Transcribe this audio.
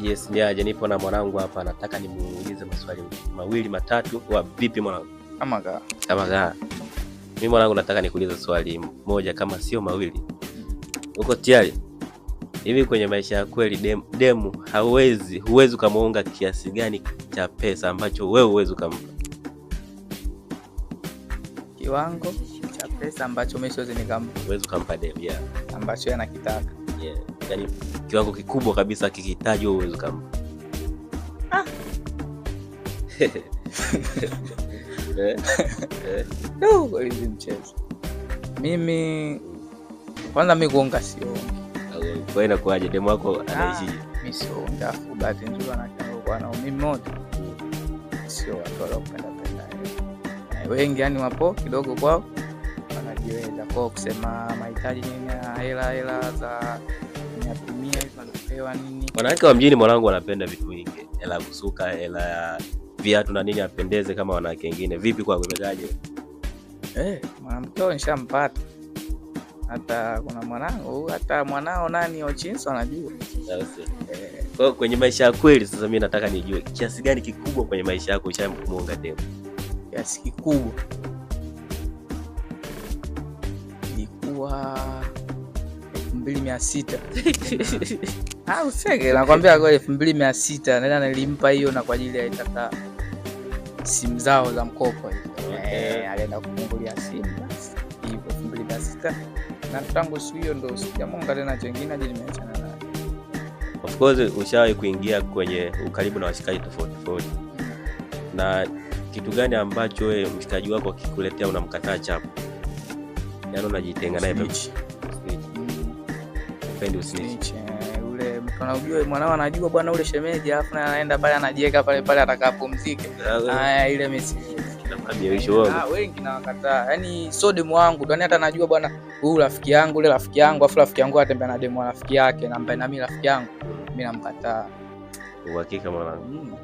Yes, niaje, nipo na mwanangu hapa, nataka nimuulize maswali mawili matatu. Vipi mwanangu? Kama gaa. Mimi mwanangu nataka nikuulize swali moja kama sio mawili. Uko tayari? Hivi kwenye maisha ya kweli demu huwezi kumuunga kiasi gani cha pesa ambacho wewe huwezi kumpa? Kiwango cha pesa ambacho mimi siwezi nikampa. Huwezi kumpa demu, yeah. Ambacho yeye anakitaka. Yeah. Yaani kiwango kikubwa kabisa kikihitaji wewe huwezi kumpa. No, hizi mchezo. Mimi kwanza kuonga siongi. Wewe inakuaje demu wako anaishi? Mimi sionga, afu bahati nzuri anataka kwa na mimi moja. Sio watu wanaopenda penda. Wengi yani wapo kidogo kwao wanajiweza kwa kusema mahitaji nini, hela za kutumia tunapewa nini. Wanawake wa mjini mwanangu wanapenda vitu vingi. Hela kusuka, hela ya viatu na nini apendeze kama wanawake wengine. Vipi kwa kumegaje? Mwanamke nishampata. Hata kuna mwanao nani Ochinso anajua. Kwa kwenye maisha ya kweli sasa mimi nataka nijue kiasi gani kikubwa kwenye maisha yako ushamuunga demu? Kiasi kikubwa. Ilikuwa 2600. Usege nakwambia kwa 2600 nenda nilimpa hiyo na kwa ajili ya itaka simu zao za mkopo hiyo. Alienda kufungulia simu basi. Hiyo 2600 na tangu siku hiyo ndo sijamonga tena chengine hadi nimeachana naye. Of course ushawahi kuingia kwenye ukaribu na washikaji tofauti. Na kitu gani ambacho wewe mshikaji wako akikuletea unamkataa chapo? Yaani unajitenga naye pepe. Pendi usnitch. Ule mtu anajua mwanao anajua bwana ule shemeji alafu anaenda pale anajiweka pale atakapomzike. Ile message wengi na wakataa. Yaani so demu wangu ndo hata anajua bwana huyu rafiki yangu ule rafiki yangu afu rafiki yangu atembea na demu rafiki yake na mimi rafiki yangu mimi namkataa. Uhakika mwanangu.